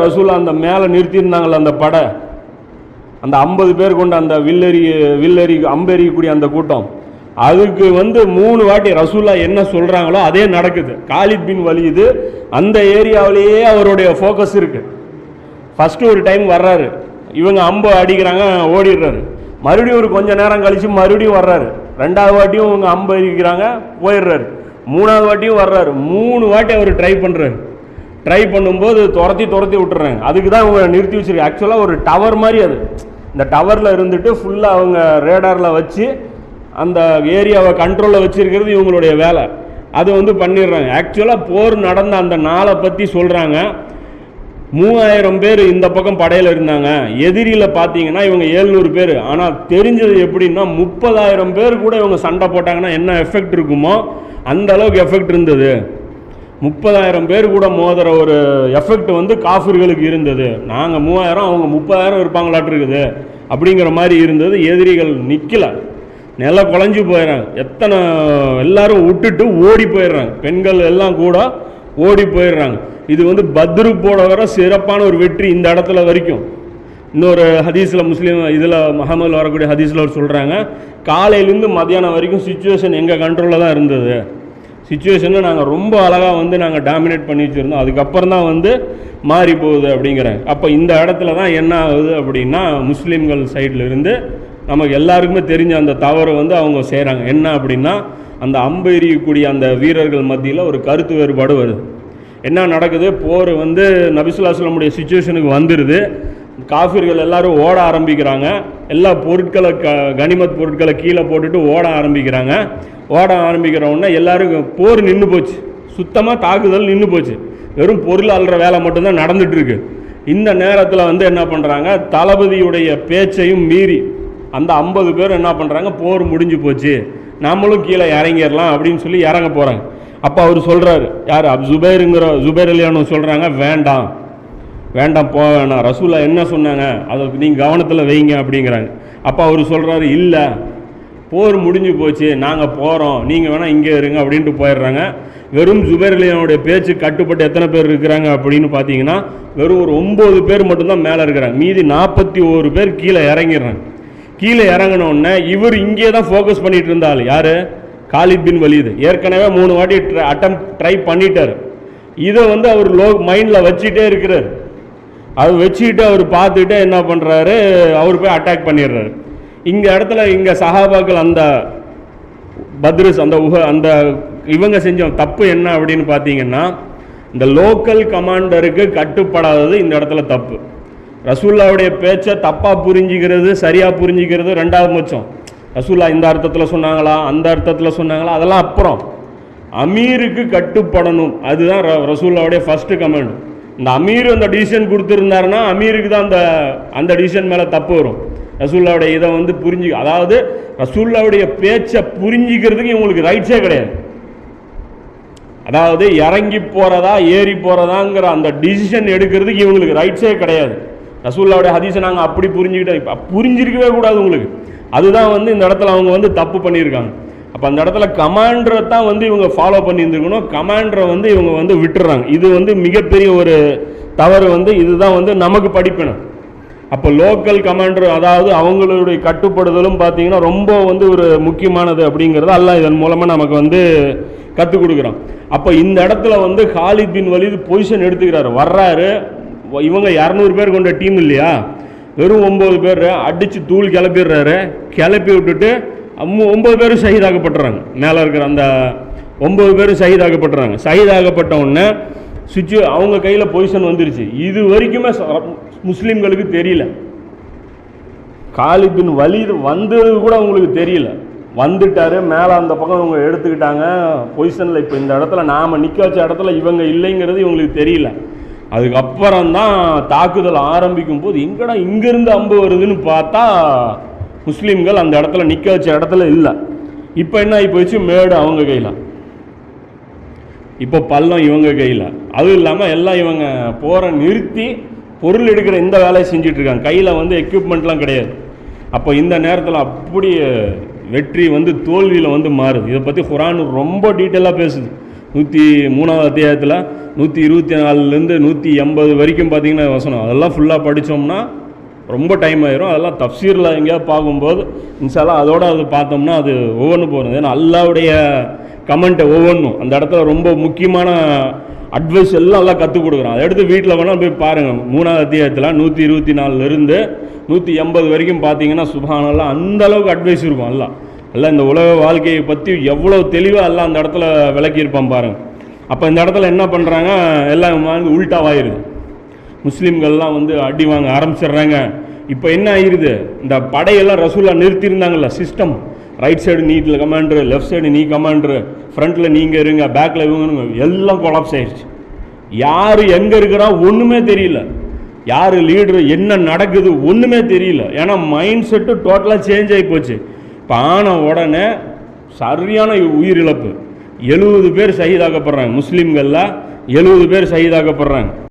ரசூலா அந்த மேலே நிறுத்தியிருந்தாங்கள அந்த படை, அந்த 50 பேர் கொண்ட அந்த வில்லெறி அம்பெறியக்கூடிய அந்த கூட்டம், அதுக்கு 3 வாட்டி ரசூலா என்ன சொல்கிறாங்களோ அதே நடக்குது. காலித் பின் வலீது அந்த ஏரியாவிலேயே அவருடைய ஃபோக்கஸ் இருக்குது. ஃபஸ்ட்டு ஒரு டைம் வர்றாரு, இவங்க அம்பு அடிக்கிறாங்க, ஓடிடுறாரு. மறுபடியும் ஒரு கொஞ்சம் நேரம் கழித்து மறுபடியும் வர்றாரு. 2வது வாட்டியும் இவங்க அம்பு அடிக்கிறாங்க, போயிடுறாரு. 3வது வாட்டியும் வர்றாரு. 3 வாட்டி அவர் ட்ரை பண்ணுறாரு. ட்ரை பண்ணும்போது துரத்தி விட்டுறாங்க. அதுக்கு தான் அவங்க நிறுத்தி வச்சுருக்காங்க. ஆக்சுவலாக ஒரு டவர் மாதிரி அது. இந்த டவரில் இருந்துட்டு ஃபுல்லாக அவங்க ரேடாரில் வச்சு அந்த ஏரியாவை கண்ட்ரோலில் வச்சுருக்கிறது இவங்களுடைய வேலை. அது பண்ணிடுறாங்க. ஆக்சுவலாக போர் நடந்த அந்த நாளை பற்றி சொல்கிறாங்க. 3000 பேர் இந்த பக்கம் படையில் இருந்தாங்க. எதிரியில் பார்த்தீங்கன்னா இவங்க 700 பேர். ஆனால் தெரிஞ்சது எப்படின்னா 30,000 பேர் கூட இவங்க சண்டை போட்டாங்கன்னா என்ன எஃபெக்ட் இருக்குமோ அந்த அளவுக்கு எஃபெக்ட் இருந்தது. 30,000 பேர் கூட மோதுற ஒரு எஃபெக்ட் காஃபிர்களுக்கு இருந்தது. நாங்கள் 3000, அவங்க 30,000 இருப்பாங்களாட்டு இருக்குது அப்படிங்கிற மாதிரி இருந்தது. எதிரிகள் நிற்கல, நில குழஞ்சி போயிடறாங்க. எல்லாரும் விட்டுட்டு ஓடி போயிடுறாங்க. பெண்கள் எல்லாம் கூட ஓடி போயிடுறாங்க. இது பத்ரு போட வர சிறப்பான ஒரு வெற்றி இந்த இடத்துல வரைக்கும். இன்னொரு ஹதீஸில் இதில் முஹம்மதில் வரக்கூடிய ஹதீஸில் சொல்கிறாங்க, காலையிலேருந்து மத்தியானம் வரைக்கும் சுச்சுவேஷன் எங்கள் கண்ட்ரோலில் தான் இருந்தது. சுச்சுவேஷனை நாங்கள் ரொம்ப அழகாக நாங்கள் டாமினேட் பண்ணி வச்சுருந்தோம். அதுக்கப்புறம் தான் மாறி போகுது அப்படிங்கிறாங்க. அப்போ இந்த இடத்துல தான் என்ன ஆகுது அப்படின்னா, முஸ்லீம்கள் சைடில் இருந்து நமக்கு எல்லாருக்குமே தெரிஞ்ச அந்த தவறு அவங்க செய்கிறாங்க. என்ன அப்படின்னா, அந்த அம்பு எறியக்கூடிய அந்த வீரர்கள் மத்தியில் ஒரு கருத்து வேறுபாடு வருது. என்ன நடக்குது, போர் நபி ஸல்லல்லாஹு அலைஹி வஸல்லம் சுச்சுவேஷனுக்கு வந்துடுது. காஃபிர்கள் எல்லாரும் ஓட ஆரம்பிக்கிறாங்க. எல்லா பொருட்களை கனிமத் பொருட்களை கீழே போட்டுட்டு ஓட ஆரம்பிக்கிறாங்க. ஓட ஆரம்பிக்கிற உடனே எல்லாரும் போர் நின்று போச்சு. சுத்தமாக தாக்குதல் நின்று போச்சு. வெறும் பொருள் அள்ளுற வேலை மட்டும்தான் நடந்துகிட்ருக்கு. இந்த நேரத்தில் என்ன பண்ணுறாங்க, தளபதியுடைய பேச்சையும் மீறி அந்த 50 பேர் என்ன பண்ணுறாங்க, போர் முடிஞ்சு போச்சு, நம்மளும் கீழே இறங்கிடலாம் அப்படின்னு சொல்லி இறங்க போகிறாங்க. அப்போ அவர் சொல்கிறாரு, யார் ஜுபைர் அலியானு சொல்கிறாங்க, வேண்டாம் போக வேணாம், ரசூலா என்ன சொன்னாங்க அதுக்கு நீங்கள் கவனத்தில் வைங்க அப்படிங்கிறாங்க. அப்போ அவர் சொல்கிறாரு, இல்லை போர் முடிஞ்சு போச்சு, நாங்கள் போகிறோம், நீங்கள் வேணால் இங்கே இருங்க அப்படின்ட்டு போயிடுறாங்க. வெறும் ஜுபைர் அலியானுடைய பேச்சு கட்டுப்பட்டு எத்தனை பேர் இருக்கிறாங்க அப்படின்னு பார்த்தீங்கன்னா, வெறும் ஒரு 9 பேர் மட்டும்தான் மேலே இருக்கிறாங்க. மீதி 41 பேர் கீழே இறங்கிடுறாங்க. கீழே இறங்கினோடனே இவர் இங்கே தான் ஃபோக்கஸ் பண்ணிட்டு இருந்தால் யார், காலித் பின் வலீது. ஏற்கனவே 3 வாட்டி ட்ரை பண்ணிட்டார். இதை அவர் மைண்டில் வச்சுட்டே இருக்கிறார். அது வச்சுக்கிட்டு அவர் பார்த்துக்கிட்டே என்ன பண்ணுறாரு, அவர் போய் அட்டாக் பண்ணிடுறாரு. இங்கே இடத்துல இங்கே சஹாபாக்கள் அந்த பத்ருஸ் அந்த இவங்க செஞ்ச தப்பு என்ன அப்படின்னு பார்த்தீங்கன்னா, இந்த லோக்கல் கமாண்டருக்கு கட்டுப்படாதது இந்த இடத்துல தப்பு. ரசூல்லாவுடைய பேச்சை தப்பாக புரிஞ்சிக்கிறது, சரியாக புரிஞ்சிக்கிறது 2வது பட்சம். ரசூல்லா இந்த அர்த்தத்தில் சொன்னாங்களா, அந்த அர்த்தத்தில் சொன்னாங்களா, அதெல்லாம் அப்புறம். அமீருக்கு கட்டுப்படணும், அதுதான் ரசூல்லாவுடைய ஃபஸ்ட்டு கமாண்ட். இந்த அமீர் அந்த டிசிஷன் கொடுத்துருந்தாருன்னா அமீருக்கு தான் அந்த டிசிஷன் மேலே தப்பு வரும். ரசூல்லாவுடைய இதை அதாவது ரசூல்லாவுடைய பேச்சை புரிஞ்சிக்கிறதுக்கு இவங்களுக்கு ரைட்ஸே கிடையாது. அதாவது இறங்கி போகிறதா ஏறி போகிறதாங்கிற அந்த டிசிஷன் எடுக்கிறதுக்கு இவங்களுக்கு ரைட்ஸே கிடையாது. ரசூல்லாவுடைய ஹதீஸை நாங்கள் அப்படி புரிஞ்சுக்கிட்டோம், இப்போ புரிஞ்சிருக்கவே கூடாது உங்களுக்கு. அதுதான் இந்த இடத்துல அவங்க தப்பு பண்ணியிருக்காங்க. அப்போ அந்த இடத்துல கமாண்டரை தான் இவங்க ஃபாலோ பண்ணியிருந்துருக்கணும். கமாண்டரை இவங்க விட்டுறாங்க. இது மிகப்பெரிய ஒரு தவறு. இதுதான் நமக்கு படிப்பினம். அப்போ லோக்கல் கமாண்டர், அதாவது அவங்களுடைய கட்டுப்படுதலும் பார்த்தீங்கன்னா ரொம்ப ஒரு முக்கியமானது அப்படிங்கிறது அல்லாஹ் இதன் மூலமாக நமக்கு கற்றுக் கொடுக்குறோம். அப்போ இந்த இடத்துல காலித் பின் வலீது பொசிஷன் எடுத்துக்கிறாரு. வர்றாரு, இவங்க 200 பேர் கொண்ட டீம் இல்லையா, வெறும் 9 பேர் அடித்து தூள் கிளப்பிடுறாரு. கிளப்பி விட்டுட்டு 9 பேரும் ஷஹீதாகப்பட்டுறாங்க. மேலே இருக்கிற அந்த 9 பேரும் ஷஹீதாகப்பட்டுறாங்க. ஷஹீதாகப்பட்ட உடனே அவங்க கையில் பொசிஷன் வந்துருச்சு. இது வரைக்குமே முஸ்லீம்களுக்கு தெரியல. காலித் பின் வலீது வந்தது கூட அவங்களுக்கு தெரியல. வந்துட்டாரு, மேலே அந்த பக்கம் இவங்க எடுத்துக்கிட்டாங்க பொசிஷனில். இப்போ இந்த இடத்துல நாம் நிற்க வச்ச இடத்துல இவங்க இல்லைங்கிறது இவங்களுக்கு தெரியல. அதுக்கப்புறம் தான் தாக்குதல் ஆரம்பிக்கும் போது எங்கடா இங்கேருந்து அம்பு வருதுன்னு பார்த்தா முஸ்லீம்கள் அந்த இடத்துல நிற்க வச்ச இடத்துல இல்லை. இப்போ என்ன ஆகி போயிடுச்சு, மேடு அவங்க கையில், இப்போ பள்ளம் இவங்க கையில். அதுவும் இல்லாமல் எல்லாம் இவங்க போகிற நிறுத்தி பொருள் எடுக்கிற இந்த வேலையை செஞ்சிட்ருக்காங்க. கையில் எக்யூப்மெண்ட்லாம் கிடையாது. அப்போ இந்த நேரத்தில் அப்படி வெற்றி தோல்வியில் மாறுது. இதை பற்றி குர்ஆன் ரொம்ப டீட்டெயிலாக பேசுது. 103வது அத்தியாயத்தில் 124லேருந்து 180 வரைக்கும் பார்த்தீங்கன்னா வசனம் அதெல்லாம் ஃபுல்லாக படித்தோம்னா ரொம்ப டைம் ஆயிரும். அதெல்லாம் தஃப்சீரில் எங்கேயாவது பார்க்கும்போது இன்ஷால்லா அதோடு அது பார்த்தோம்னா அது ஒவ்வொன்றும் போகிறது. ஏன்னா அல்லாவுடைய கமெண்ட்டை ஒவ்வொன்றும் அந்த இடத்துல ரொம்ப முக்கியமான அட்வைஸ் எல்லாம் கற்றுக் கொடுக்குறான். அதை எடுத்து வீட்டில் வேணால் போய் பாருங்கள். 3வது அத்தியாயத்தில் 124லேருந்து 180 வரைக்கும் பார்த்தீங்கன்னா சுப்ஹானல்லாஹ் அந்த அளவுக்கு அட்வைஸ் இருக்கும். எல்லாம் இந்த உலக வாழ்க்கையை பற்றி எவ்வளோ தெளிவாக எல்லாம் அந்த இடத்துல விளக்கியிருப்பான் பாருங்கள். அப்போ இந்த இடத்துல என்ன பண்ணுறாங்க, எல்லாம் வாங்கி உல்ட்டாவாயிருது. முஸ்லீம்கள்லாம் அடி வாங்க ஆரம்பிச்சிடுறாங்க. இப்போ என்ன ஆகிருது, இந்த படையெல்லாம் ரசூலா நிறுத்தியிருந்தாங்கல்ல சிஸ்டம், ரைட் சைடு நீட்டில் கமாண்டரு, லெஃப்ட் சைடு நீ கமாண்டரு, ஃப்ரண்ட்டில் நீங்கள் இருங்க, பேக்கில் இவங்க, எல்லாம் கொலாப்ஸ் ஆயிடுச்சு. யார் எங்கே இருக்கிறா ஒன்றுமே தெரியல, யார் லீடரு, என்ன நடக்குது ஒன்றுமே தெரியல. ஏன்னா மைண்ட் செட்டு டோட்டலாக சேஞ்ச் ஆகி போச்சு. இப்போ ஆன உடனே சரியான உயிரிழப்பு, 70 பேர் ஷஹீதாக்கப்படுறாங்க. முஸ்லீம்களில் 70 பேர் ஷஹீதாக்கப்படுறாங்க.